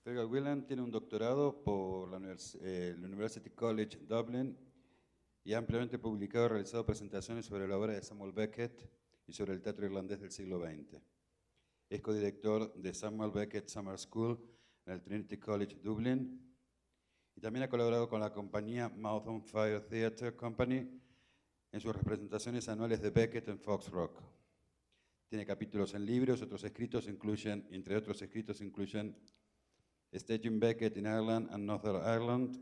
Feargal Whelan tiene un doctorado por la University College Dublin y ha ampliamente publicado y realizado presentaciones sobre la obra de Samuel Beckett y sobre el teatro irlandés del siglo XX. Es codirector de Samuel Beckett Summer School en el Trinity College Dublin y también ha colaborado con la compañía Mouth on Fire Theatre Company en sus representaciones anuales de Beckett en Fox Rock. Tiene capítulos en libros, entre otros escritos incluyen Staging Beckett in Ireland and Northern Ireland,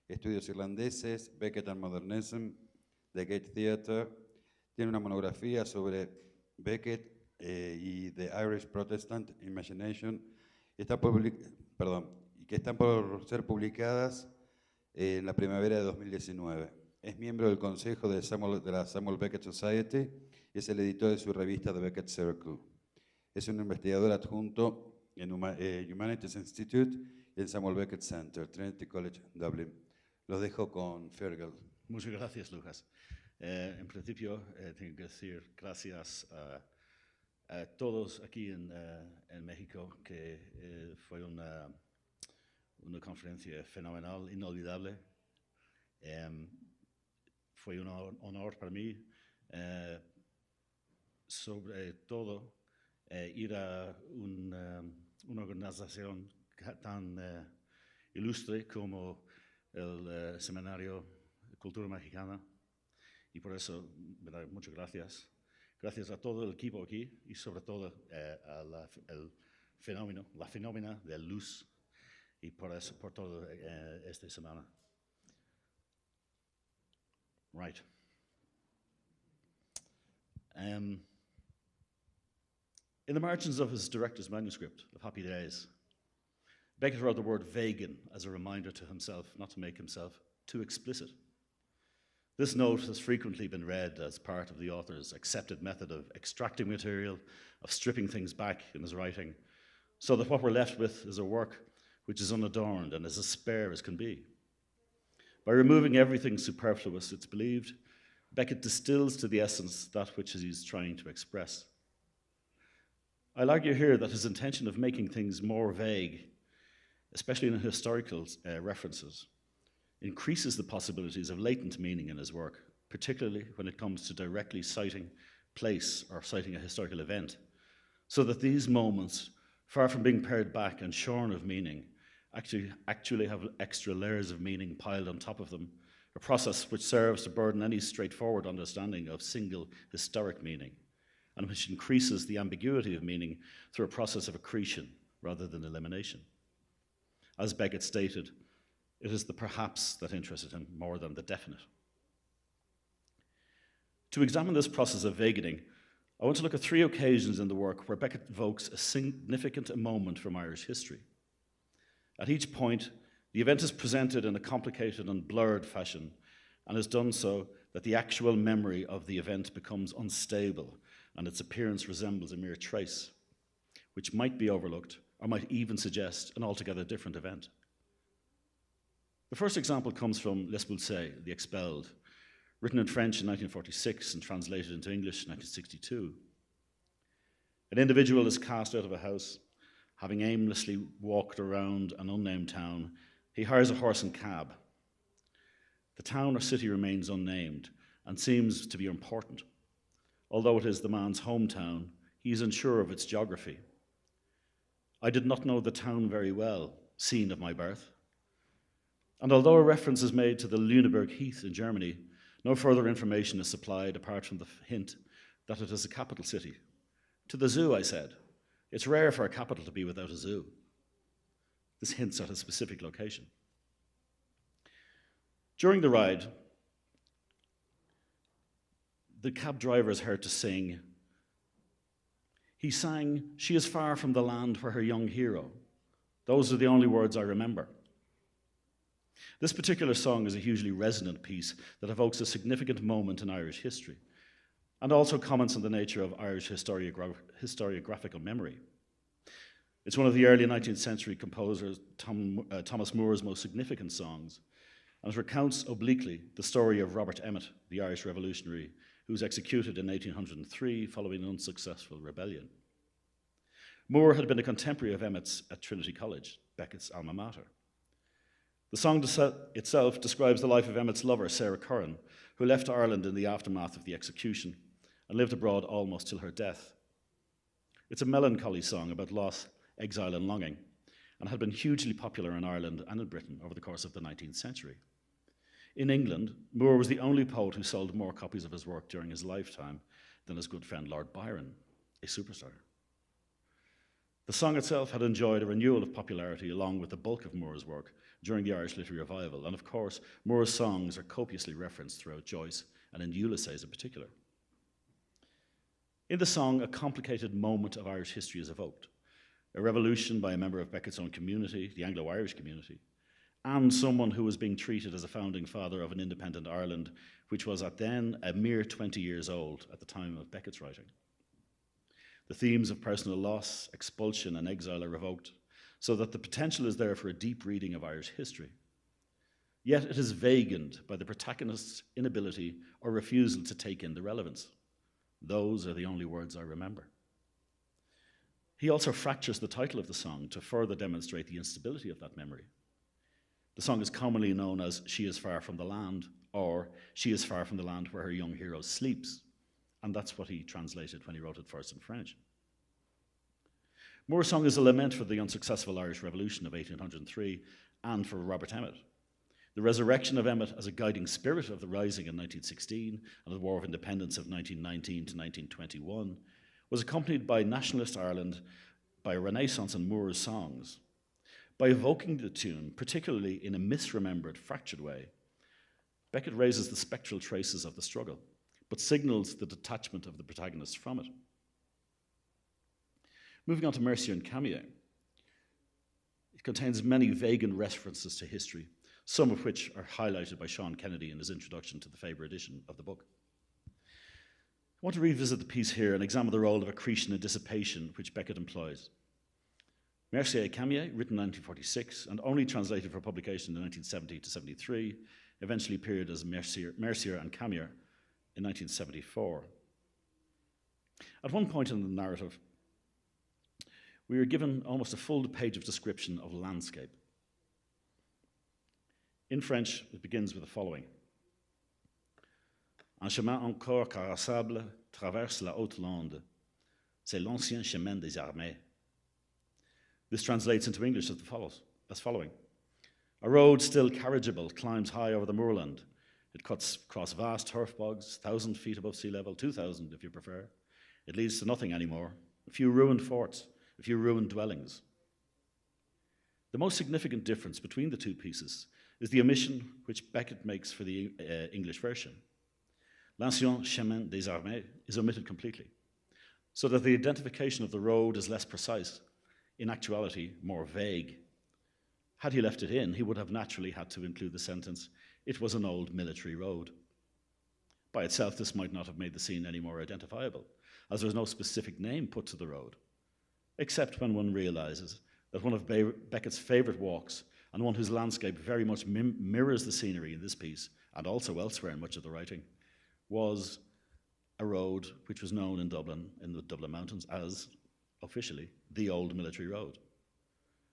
Estudios Irlandeses, Beckett and Modernism, The Gate Theatre. Tiene una monografía sobre Beckett y The Irish Protestant Imagination, y que están por ser publicadas en la primavera de 2019. Es miembro del consejo de la Samuel Beckett Society y es el editor de su revista The Beckett Circle. Es un investigador adjunto en Humanities Institute y en Samuel Beckett Center, Trinity College, Dublin. Los dejo con Feargal. Muchas gracias, Lucas. En principio, tengo que decir gracias a todos aquí en México, que fue una conferencia fenomenal, inolvidable. Fue un honor para mí, sobre todo, ir a una organización tan ilustre como el Seminario de Cultura Mexicana, y por eso me da muchas gracias. Gracias a todo el equipo aquí y sobre todo a la fenómena de luz, y por eso, por todo esta semana. Right. In the margins of his director's manuscript of Happy Days, Beckett wrote the word vaguen as a reminder to himself not to make himself too explicit. This note has frequently been read as part of the author's accepted method of extracting material, of stripping things back in his writing, so that what we're left with is a work which is unadorned and as spare as can be. By removing everything superfluous, it's believed, Beckett distills to the essence that which he's trying to express. I'll argue here that his intention of making things more vague, especially in historical references, increases the possibilities of latent meaning in his work, particularly when it comes to directly citing place or citing a historical event, so that these moments, far from being pared back and shorn of meaning, actually have extra layers of meaning piled on top of them, a process which serves to burden any straightforward understanding of single historic meaning, and which increases the ambiguity of meaning through a process of accretion rather than elimination. As Beckett stated, it is the perhaps that interested him more than the definite. To examine this process of vaguening, I want to look at 3 occasions in the work where Beckett evokes a significant moment from Irish history. At each point, the event is presented in a complicated and blurred fashion, and is done so that the actual memory of the event becomes unstable and its appearance resembles a mere trace, which might be overlooked or might even suggest an altogether different event. The first example comes from Les Expulsés, The Expelled, written in French in 1946 and translated into English in 1962. An individual is cast out of a house. Having aimlessly walked around an unnamed town, he hires a horse and cab. The town or city remains unnamed and seems to be important. Although it is the man's hometown, he is unsure of its geography. I did not know the town very well, scene of my birth. And although a reference is made to the Lüneburg Heath in Germany, no further information is supplied apart from the hint that it is a capital city. To the zoo, I said. It's rare for a capital to be without a zoo. This hints at a specific location. During the ride, the cab driver is heard to sing. He sang, "She is far from the land where her young hero." Those are the only words I remember. This particular song is a hugely resonant piece that evokes a significant moment in Irish history, and also comments on the nature of Irish historiographical memory. It's one of the early 19th century composers, Thomas Moore's most significant songs, and it recounts obliquely the story of Robert Emmet, the Irish revolutionary, who was executed in 1803 following an unsuccessful rebellion. Moore had been a contemporary of Emmet's at Trinity College, Beckett's alma mater. The song itself describes the life of Emmett's lover, Sarah Curran, who left Ireland in the aftermath of the execution and lived abroad almost till her death. It's a melancholy song about loss, exile, and longing, and had been hugely popular in Ireland and in Britain over the course of the 19th century. In England, Moore was the only poet who sold more copies of his work during his lifetime than his good friend Lord Byron, a superstar. The song itself had enjoyed a renewal of popularity along with the bulk of Moore's work during the Irish Literary Revival, and of course, Moore's songs are copiously referenced throughout Joyce and in Ulysses in particular. In the song, a complicated moment of Irish history is evoked. A revolution by a member of Beckett's own community, the Anglo-Irish community, and someone who was being treated as a founding father of an independent Ireland, which was at then a mere 20 years old at the time of Beckett's writing. The themes of personal loss, expulsion, and exile are evoked, so that the potential is there for a deep reading of Irish history. Yet it is vaguened by the protagonist's inability or refusal to take in the relevance. Those are the only words I remember. He also fractures the title of the song to further demonstrate the instability of that memory. The song is commonly known as She is Far from the Land, or She is Far from the Land Where Her Young Hero Sleeps, and that's what he translated when he wrote it first in French. Moore's song is a lament for the unsuccessful Irish Revolution of 1803 and for Robert Emmet. The resurrection of Emmet as a guiding spirit of the Rising in 1916 and the War of Independence of 1919 to 1921 was accompanied by nationalist Ireland, by a renaissance in Moore's songs. By evoking the tune, particularly in a misremembered, fractured way, Beckett raises the spectral traces of the struggle, but signals the detachment of the protagonist from it. Moving on to Mercier and Camier, it contains many vague references to history, some of which are highlighted by Sean Kennedy in his introduction to the Faber edition of the book. I want to revisit the piece here and examine the role of accretion and dissipation which Beckett employs. Mercier et Camier, written in 1946 and only translated for publication in 1970 to 73, eventually appeared as Mercier and Camier in 1974. At one point in the narrative, we are given almost a full page of description of landscape. In French, it begins with the following. Un chemin encore carrossable traverse la haute lande. C'est l'ancien chemin des armées. This translates into English as following. A road still carriageable climbs high over the moorland. It cuts across vast turf bogs, 1,000 feet above sea level, 2,000 if you prefer. It leads to nothing anymore. A few ruined forts, a few ruined dwellings. The most significant difference between the two pieces is the omission which Beckett makes for the English version. L'ancien chemin des armées is omitted completely, so that the identification of the road is less precise, in actuality more vague. Had he left it in, he would have naturally had to include the sentence, it was an old military road. By itself, this might not have made the scene any more identifiable, as there is no specific name put to the road, except when one realizes that one of Beckett's favorite walks, and one whose landscape very much mirrors the scenery in this piece, and also elsewhere in much of the writing, was a road which was known in Dublin, in the Dublin Mountains, as, officially, the Old Military Road.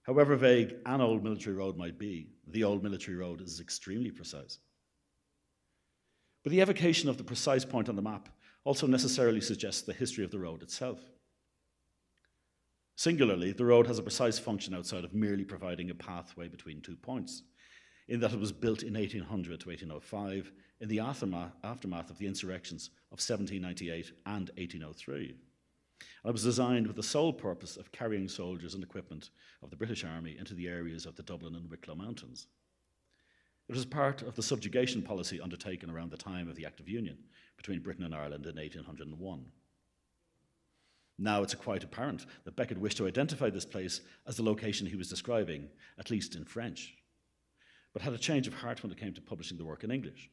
However vague an old military road might be, the Old Military Road is extremely precise. But the evocation of the precise point on the map also necessarily suggests the history of the road itself. Singularly, the road has a precise function outside of merely providing a pathway between 2 points, in that it was built in 1800 to 1805 in the aftermath of the insurrections of 1798 and 1803. And it was designed with the sole purpose of carrying soldiers and equipment of the British Army into the areas of the Dublin and Wicklow Mountains. It was part of the subjugation policy undertaken around the time of the Act of Union between Britain and Ireland in 1801. Now it's quite apparent that Beckett wished to identify this place as the location he was describing, at least in French, but had a change of heart when it came to publishing the work in English.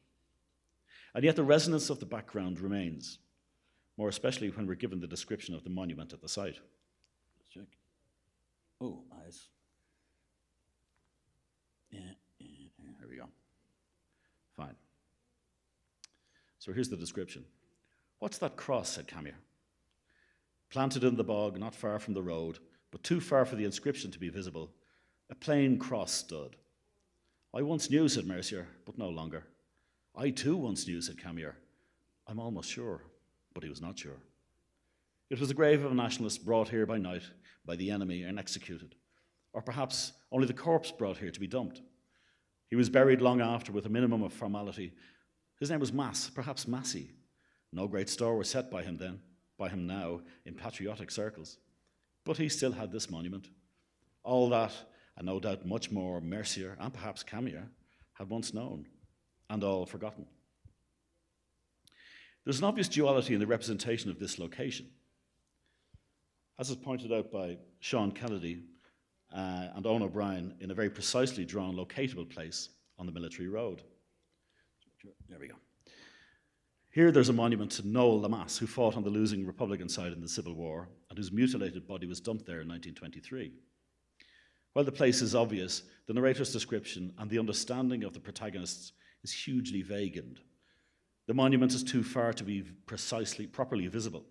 And yet the resonance of the background remains, more especially when we're given the description of the monument at the site. Let's check. Oh, eyes. Yeah, here we go. Fine. So here's the description. What's that cross, said Camier. Planted in the bog, not far from the road, but too far for the inscription to be visible, A plain cross stood. I once knew, said Mercier, but no longer. I too once knew, said Camier. I'm almost sure, but he was not sure. It was the grave of a nationalist brought here by night, by the enemy, and executed. Or perhaps only the corpse brought here to be dumped. He was buried long after with a minimum of formality. His name was Mass, perhaps Massey. No great store was set by him then, by him now, in patriotic circles. But he still had this monument. All that, and no doubt much more, Mercier, and perhaps Camier, had once known, and all forgotten. There's an obvious duality in the representation of this location. As is pointed out by Sean Kennedy and Owen O'Brien in a very precisely drawn locatable place on the military road. There we go. Here there's a monument to Noel Lamass, who fought on the losing Republican side in the Civil War and whose mutilated body was dumped there in 1923. While the place is obvious, the narrator's description and the understanding of the protagonists is hugely vaguened. The monument is too far to be properly visible.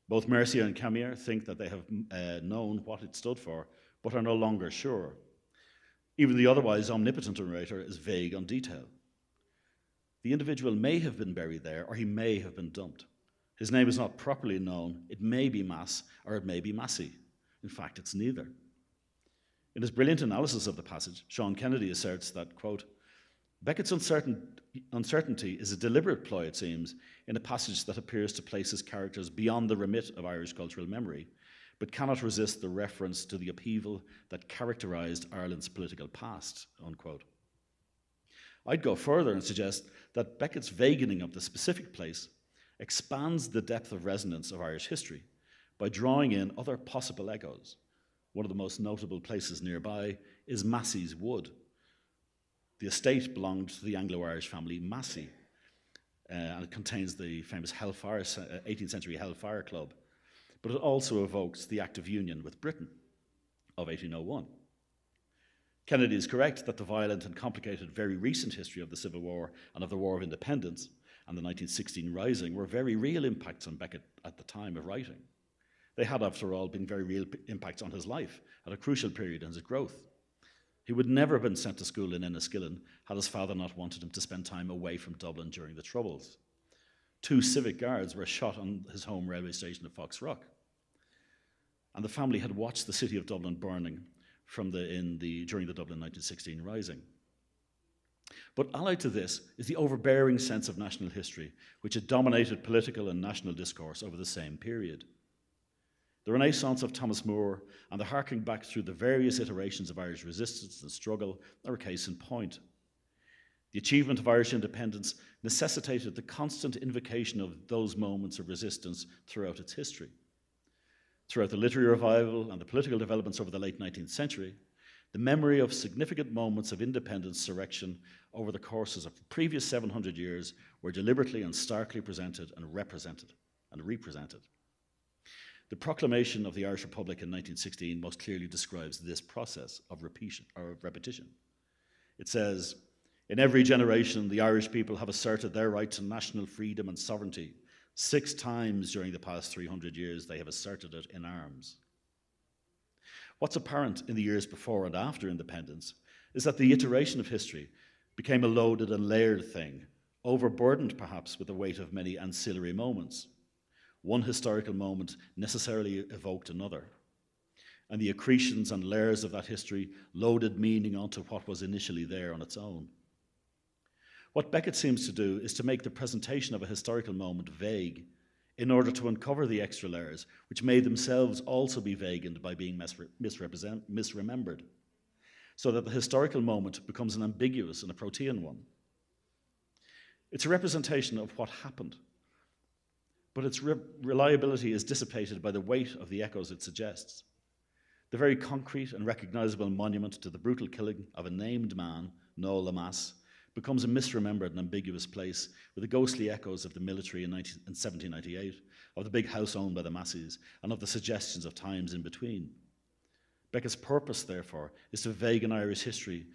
Both Mercier and Camier think that they have known what it stood for, but are no longer sure. Even the otherwise omnipotent narrator is vague on detail. The individual may have been buried there, or he may have been dumped. His name is not properly known. It may be Mass, or it may be Massey. In fact, it's neither. In his brilliant analysis of the passage, Sean Kennedy asserts that, quote, Beckett's uncertainty is a deliberate ploy, it seems, in a passage that appears to place his characters beyond the remit of Irish cultural memory, but cannot resist the reference to the upheaval that characterized Ireland's political past, unquote. I'd go further and suggest that Beckett's vaguening of the specific place expands the depth of resonance of Irish history by drawing in other possible echoes. One of the most notable places nearby is Massey's Wood. The estate belonged to the Anglo-Irish family Massey, and it contains the famous 18th century Hellfire Club, but it also evokes the Act of Union with Britain of 1801. Kennedy is correct that the violent and complicated very recent history of the Civil War and of the War of Independence and the 1916 Rising were very real impacts on Beckett at the time of writing. They had, after all, been very real impacts on his life at a crucial period in his growth. He would never have been sent to school in Enniskillen had his father not wanted him to spend time away from Dublin during the Troubles. 2 civic guards were shot on his home railway station at Foxrock. And the family had watched the city of Dublin burning during the Dublin 1916 Rising. But allied to this is the overbearing sense of national history, which had dominated political and national discourse over the same period. The renaissance of Thomas More and the harking back through the various iterations of Irish resistance and struggle are a case in point. The achievement of Irish independence necessitated the constant invocation of those moments of resistance throughout its history. Throughout the literary revival and the political developments over the late 19th century, the memory of significant moments of independence surrection over the courses of the previous 700 years were deliberately and starkly presented and represented and represented. The proclamation of the Irish Republic in 1916 most clearly describes this process of repetition. It says, "In every generation, the Irish people have asserted their right to national freedom and sovereignty. 6 times during the past 300 years, they have asserted it in arms." What's apparent in the years before and after independence is that the iteration of history became a loaded and layered thing, overburdened perhaps with the weight of many ancillary moments. One historical moment necessarily evoked another, and the accretions and layers of that history loaded meaning onto what was initially there on its own. What Beckett seems to do is to make the presentation of a historical moment vague in order to uncover the extra layers, which may themselves also be vaguened by being misremembered, so that the historical moment becomes an ambiguous and a protean one. It's a representation of what happened, but its reliability is dissipated by the weight of the echoes it suggests. The very concrete and recognizable monument to the brutal killing of a named man, Noel Lamass, becomes a misremembered and ambiguous place with the ghostly echoes of the military in 1798, of the big house owned by the Masseys, and of the suggestions of times in between. Beckett's purpose, therefore, is to vague Irish history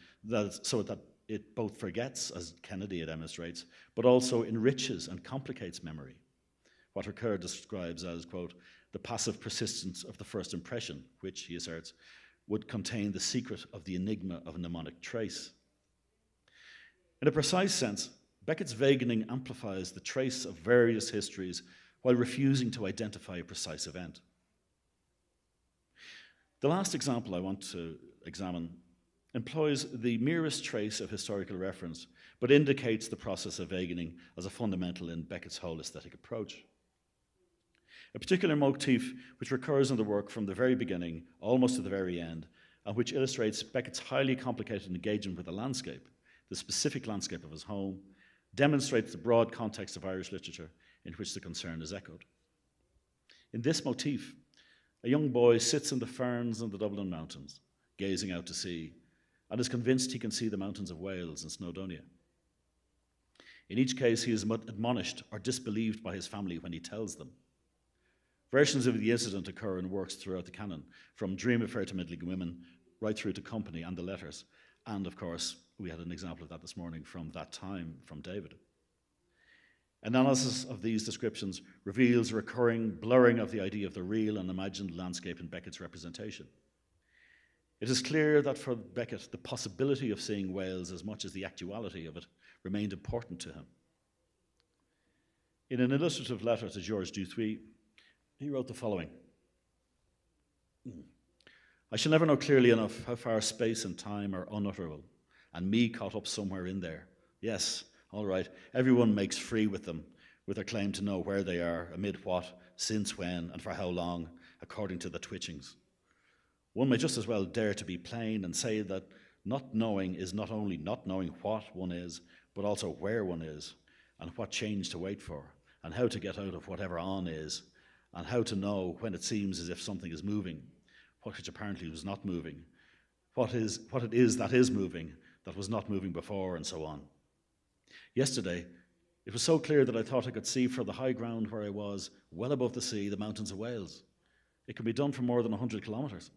so that it both forgets, as Kennedy demonstrates, but also enriches and complicates memory. What Ricoeur describes as, quote, the passive persistence of the first impression, which, he asserts, would contain the secret of the enigma of a mnemonic trace. In a precise sense, Beckett's vaguening amplifies the trace of various histories while refusing to identify a precise event. The last example I want to examine employs the merest trace of historical reference, but indicates the process of vaguening as a fundamental in Beckett's whole aesthetic approach. A particular motif which recurs in the work from the very beginning, almost to the very end, and which illustrates Beckett's highly complicated engagement with the landscape, the specific landscape of his home, demonstrates the broad context of Irish literature in which the concern is echoed. In this motif, a young boy sits in the ferns in the Dublin mountains, gazing out to sea, and is convinced he can see the mountains of Wales and Snowdonia. In each case, he is admonished or disbelieved by his family when he tells them. Versions of the incident occur in works throughout the canon, from Dream Affair to Middling Women, right through to Company and the Letters. And of course, we had an example of that this morning from That Time, from David. Analysis of these descriptions reveals a recurring blurring of the idea of the real and imagined landscape in Beckett's representation. It is clear that for Beckett, the possibility of seeing Wales as much as the actuality of it remained important to him. In an illustrative letter to Georges Dutuit, he wrote the following: I shall never know clearly enough how far space and time are unutterable, and me caught up somewhere in there. Yes, all right, everyone makes free with them, with their claim to know where they are, amid what, since when, and for how long, according to the twitchings. One may just as well dare to be plain and say that not knowing is not only not knowing what one is, but also where one is, and what change to wait for, and how to get out of whatever on is, and how to know when it seems as if something is moving, which apparently was not moving, what it is that is moving, that was not moving before, and so on. Yesterday, it was so clear that I thought I could see from the high ground where I was, well above the sea, the mountains of Wales. It can be done for more than 100 kilometres.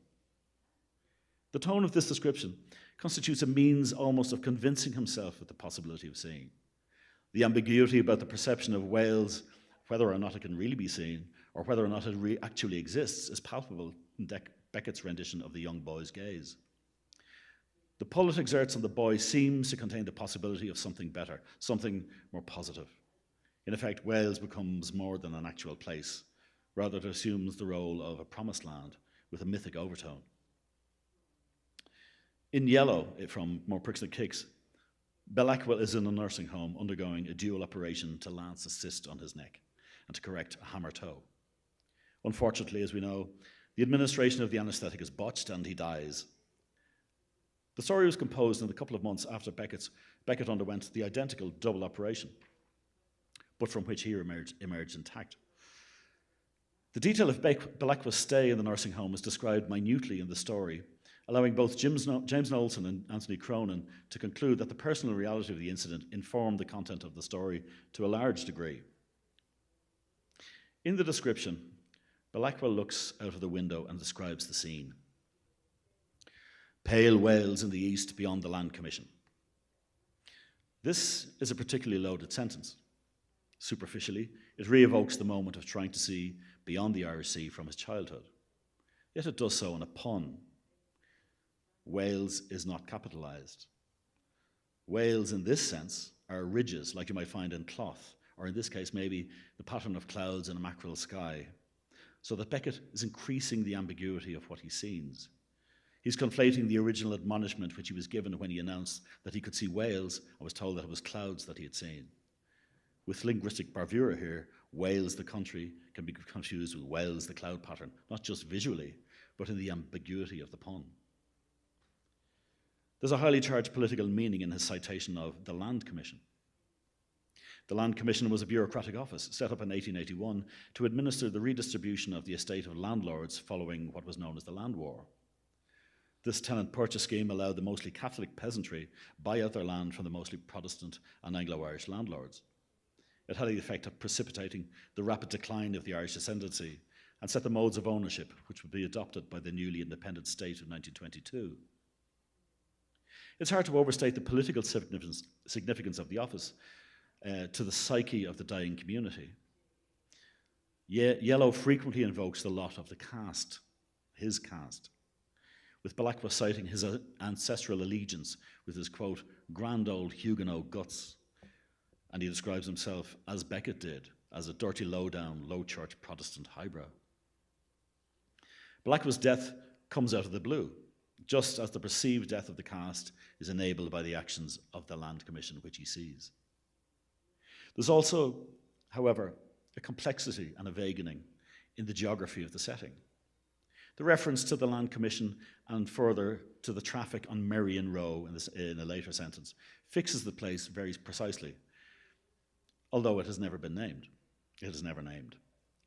The tone of this description constitutes a means almost of convincing himself of the possibility of seeing. The ambiguity about the perception of Wales, whether or not it can really be seen, or whether or not it actually exists, is palpable in Beckett's rendition of the young boy's gaze. The pull it exerts on the boy seems to contain the possibility of something better, something more positive. In effect, Wales becomes more than an actual place. Rather, it assumes the role of a promised land with a mythic overtone. In Yellow, from More Pricks Than Kicks, Belacqua is in a nursing home undergoing a dual operation to lance a cyst on his neck and to correct a hammer toe. Unfortunately, as we know, the administration of the anaesthetic is botched and he dies. The story was composed in the couple of months after Beckett underwent the identical double operation, but from which he emerged intact. The detail of Belacqua's stay in the nursing home is described minutely in the story, allowing both James Knowlson and Anthony Cronin to conclude that the personal reality of the incident informed the content of the story to a large degree. In the description, Belacqua looks out of the window and describes the scene. Pale Wales in the east beyond the Land Commission. This is a particularly loaded sentence. Superficially, it re-evokes the moment of trying to see beyond the Irish Sea from his childhood. Yet it does so in a pun. Wales is not capitalized. Wales in this sense are ridges like you might find in cloth, or in this case maybe the pattern of clouds in a mackerel sky, so that Beckett is increasing the ambiguity of what he sees. He's conflating the original admonishment which he was given when he announced that he could see Wales and was told that it was clouds that he had seen. With linguistic bravura here, Wales the country can be confused with Wales the cloud pattern, not just visually, but in the ambiguity of the pun. There's a highly charged political meaning in his citation of the Land Commission. The Land Commission was a bureaucratic office set up in 1881 to administer the redistribution of the estate of landlords following what was known as the Land War. This tenant purchase scheme allowed the mostly Catholic peasantry buy out their land from the mostly Protestant and Anglo-Irish landlords. It had the effect of precipitating the rapid decline of the Irish ascendancy and set the modes of ownership which would be adopted by the newly independent state of 1922. It's hard to overstate the political significance of the office to the psyche of the dying community. Yellow frequently invokes the lot of the caste, his caste. with Balak citing his ancestral allegiance with his, quote, grand old Huguenot guts. And he describes himself, as Beckett did, as a dirty, low-down, low-church Protestant highbrow. Balak's death comes out of the blue, just as the perceived death of the caste is enabled by the actions of the land commission which he sees. There's also, however, a complexity and a vaguening in the geography of the setting. The reference to the land commission and further to the traffic on Merrion Row in a later sentence fixes the place very precisely, although it has never been named. It is never named.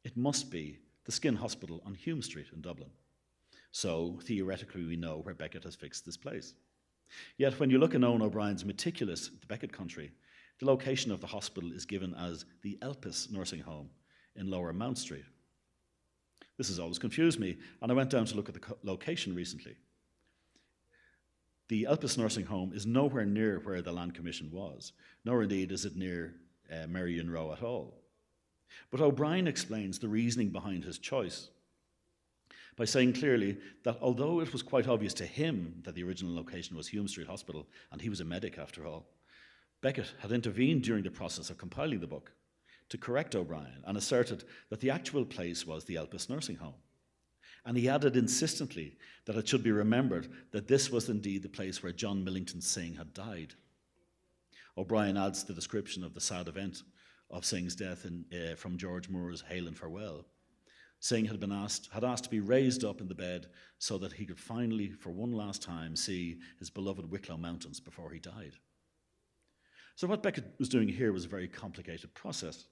It must be the Skin Hospital on Hume Street in Dublin. So, theoretically, we know where Beckett has fixed this place. Yet, when you look in Owen O'Brien's meticulous The Beckett Country, the location of the hospital is given as the Elpis Nursing Home in Lower Mount Street. This has always confused me, and I went down to look at the location recently. The Elpis Nursing Home is nowhere near where the Land Commission was, nor indeed is it near Merrion Row at all. But O'Brien explains the reasoning behind his choice by saying clearly that although it was quite obvious to him that the original location was Hume Street Hospital, and he was a medic after all, Beckett had intervened during the process of compiling the book to correct O'Brien and asserted that the actual place was the Elpis Nursing Home. And he added insistently that it should be remembered that this was indeed the place where John Millington Synge had died. O'Brien adds the description of the sad event of Synge's death from George Moore's Hail and Farewell. Synge had asked to be raised up in the bed so that he could finally, for one last time, see his beloved Wicklow Mountains before he died. So what Beckett was doing here was a very complicated process.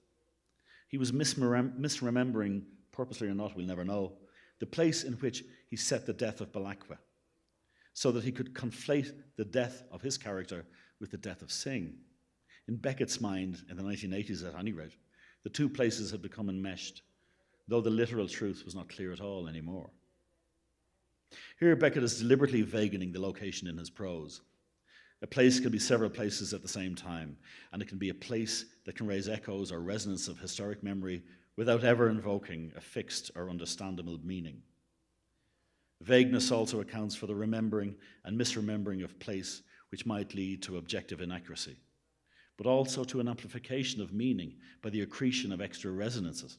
He was misremembering, purposely or not, we'll never know, the place in which he set the death of Balakwa, so that he could conflate the death of his character with the death of Synge. In Beckett's mind, in the 1980s at any rate, the two places had become enmeshed, though the literal truth was not clear at all anymore. Here Beckett is deliberately vaguening the location in his prose. A place can be several places at the same time, and it can be a place that can raise echoes or resonance of historic memory without ever invoking a fixed or understandable meaning. Vagueness also accounts for the remembering and misremembering of place, which might lead to objective inaccuracy, but also to an amplification of meaning by the accretion of extra resonances.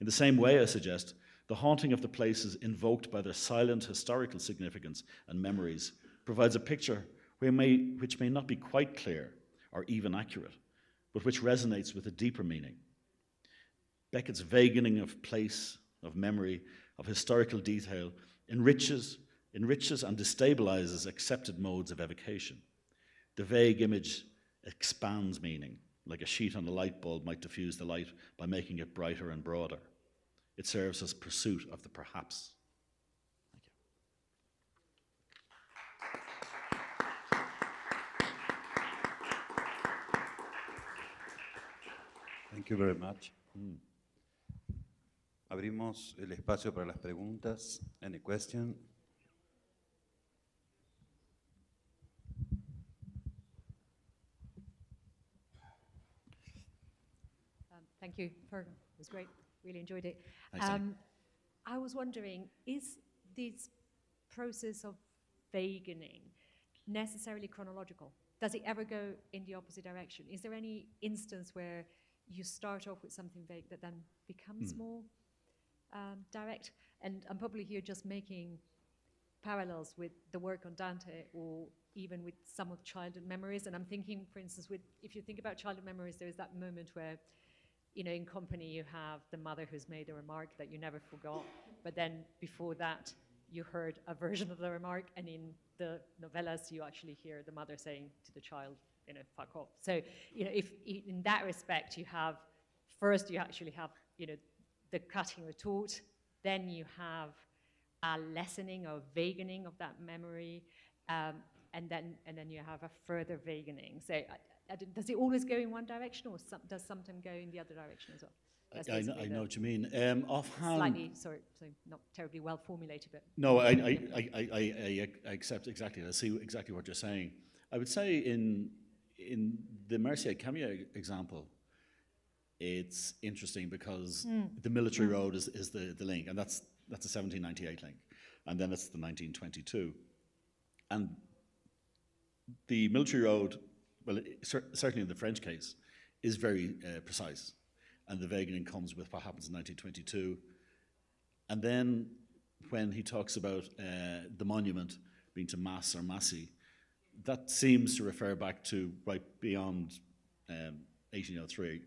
In the same way, I suggest, the haunting of the places invoked by their silent historical significance and memories provides a picture which may not be quite clear or even accurate, but which resonates with a deeper meaning. Beckett's vaguening of place, of memory, of historical detail enriches and destabilizes accepted modes of evocation. The vague image expands meaning, like a sheet on a light bulb might diffuse the light by making it brighter and broader. It serves as pursuit of the perhaps. Thank you very much. Abrimos el espacio para las preguntas. Any question? Thank you, Feargal. It was great. Really enjoyed it. Thanks, I was wondering, is this process of vaguening necessarily chronological? Does it ever go in the opposite direction? Is there any instance where you start off with something vague that then becomes more direct? And I'm probably here just making parallels with the work on Dante or even with some of childhood memories. And I'm thinking, for instance, if you think about childhood memories, there is that moment where, you know, in company you have the mother who's made a remark that you never forgot, but then before that you heard a version of the remark, and in the novellas you actually hear the mother saying to the child, you know, fuck off. So, you know, if in that respect you have, first you actually have, you know, the cutting retort, then you have a lessening or vaguening of that memory, and then you have a further vaguening. So does it always go in one direction, or does sometimes go in the other direction as well? I know what you mean. Offhand, slightly, sorry, so not terribly well formulated, but no, I accept exactly. I see exactly what you're saying. I would say in the Mercier Camille example, it's interesting because the military road is the link, and that's a 1798 link. and then it's the 1922. And the military road, well, certainly in the French case, is very precise. And the vaguening comes with what happens in 1922. And then when he talks about the monument being to mass or massi, that seems to refer back to right beyond 1803,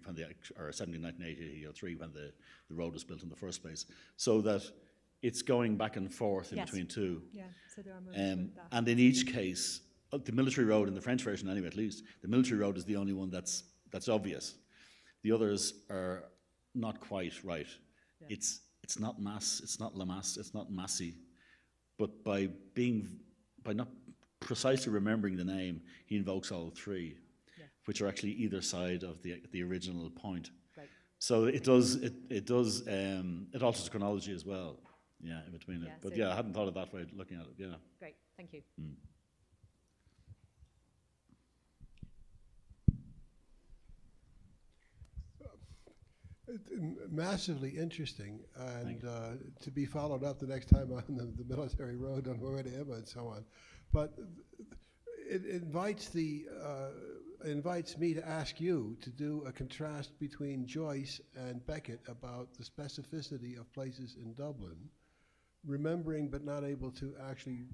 or 1803, when the road was built in the first place. So that it's going back and forth in between two. Yeah, so there are moments with that. And in each case, the military road, in the French version anyway at least, the military road is the only one that's obvious. The others are not quite right. Yeah. It's not mass, it's not la masse, it's not massi, but by not precisely remembering the name, he invokes all three, which are actually either side of the original point. Right. So it alters the chronology as well. Yeah, in between it. But I hadn't thought of that way looking at it. Yeah. Great, thank you. Massively interesting, and to be followed up the next time on the military road on the way to Emma and so on. But it invites me to ask you to do a contrast between Joyce and Beckett about the specificity of places in Dublin, remembering but not able to actually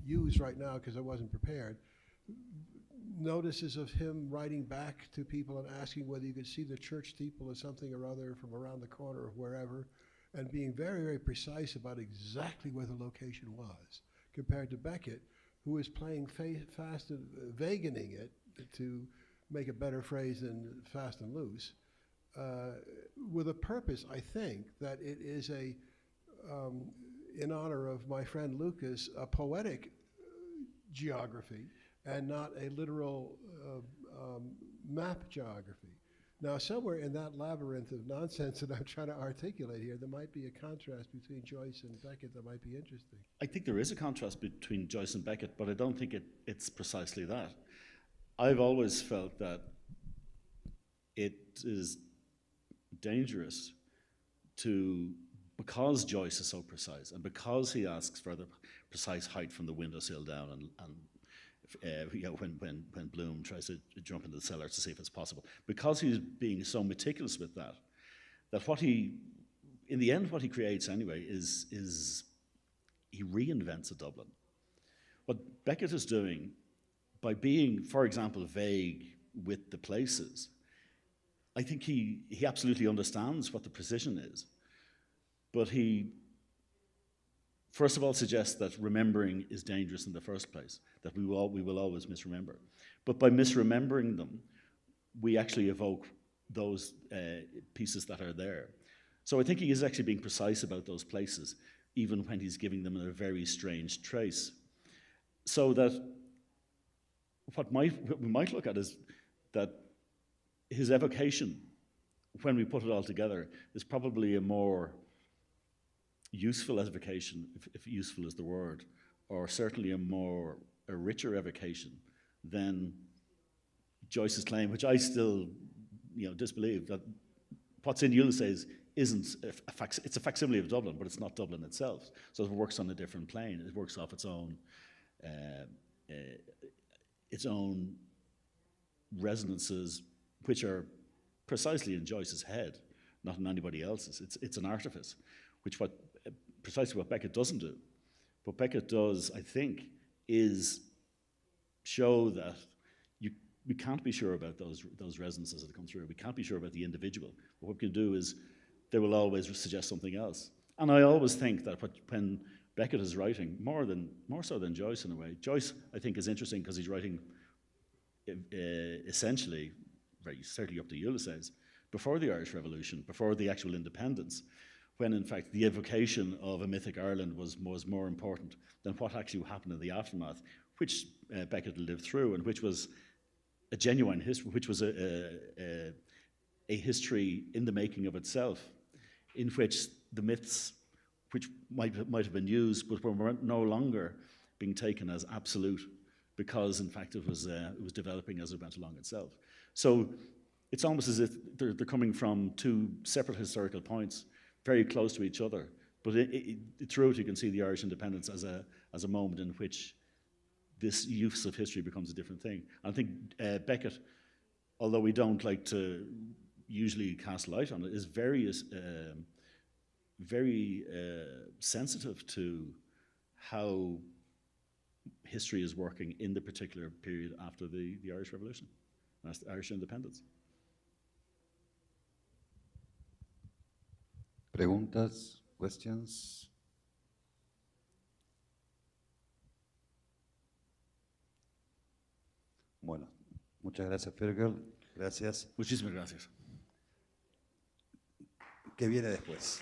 use right now because I wasn't prepared. Notices of him writing back to people and asking whether you could see the church steeple or something or other from around the corner or wherever, and being very, very precise about exactly where the location was, compared to Beckett, who is playing fast and vaguening it, to make a better phrase than fast and loose, with a purpose, I think, that it is in honor of my friend Lucas, a poetic geography, and not a literal map geography. Now, somewhere in that labyrinth of nonsense that I'm trying to articulate here, there might be a contrast between Joyce and Beckett that might be interesting. I think there is a contrast between Joyce and Beckett, but I don't think it's precisely that. I've always felt that it is dangerous because Joyce is so precise, and because he asks for the precise height from the windowsill down, and when Bloom tries to jump into the cellar to see if it's possible, because he's being so meticulous with that in the end what he creates anyway is he reinvents a Dublin. What Beckett is doing, by being, for example, vague with the places, I think he absolutely understands what the precision is, but he first of all suggests that remembering is dangerous in the first place, that we will always misremember. But by misremembering them, we actually evoke those pieces that are there. So I think he is actually being precise about those places, even when he's giving them a very strange trace. So that what we might look at is that his evocation, when we put it all together, is probably a more useful evocation, if useful is the word, or certainly a richer evocation than Joyce's claim, which I still disbelieve, that what's in Ulysses isn't it's a facsimile of Dublin, but it's not Dublin itself. So it works on a different plane. It works off its own resonances, which are precisely in Joyce's head, not in anybody else's. It's an artifice, precisely what Beckett doesn't do. What Beckett does, I think, is show that we can't be sure about those resonances that come through. We can't be sure about the individual. But what we can do is they will always suggest something else. And I always think that when Beckett is writing, more so than Joyce in a way, Joyce, I think, is interesting because he's writing essentially, very certainly up to Ulysses, before the Irish Revolution, before the actual independence, when in fact the evocation of a mythic Ireland was more important than what actually happened in the aftermath, which Beckett lived through, and which was a genuine history, which was a history in the making of itself, in which the myths, which might have been used, but were no longer being taken as absolute, because in fact it was developing as it went along itself. So it's almost as if they're coming from two separate historical points, very close to each other, But throughout, you can see the Irish independence as a moment in which this use of history becomes a different thing. And I think Beckett, although we don't like to usually cast light on it, is very sensitive to how history is working in the particular period after the Irish Revolution, and that's the Irish independence. ¿Preguntas? ¿Questions? Bueno, muchas gracias, Feargal. Gracias. Muchísimas gracias. ¿Qué viene después?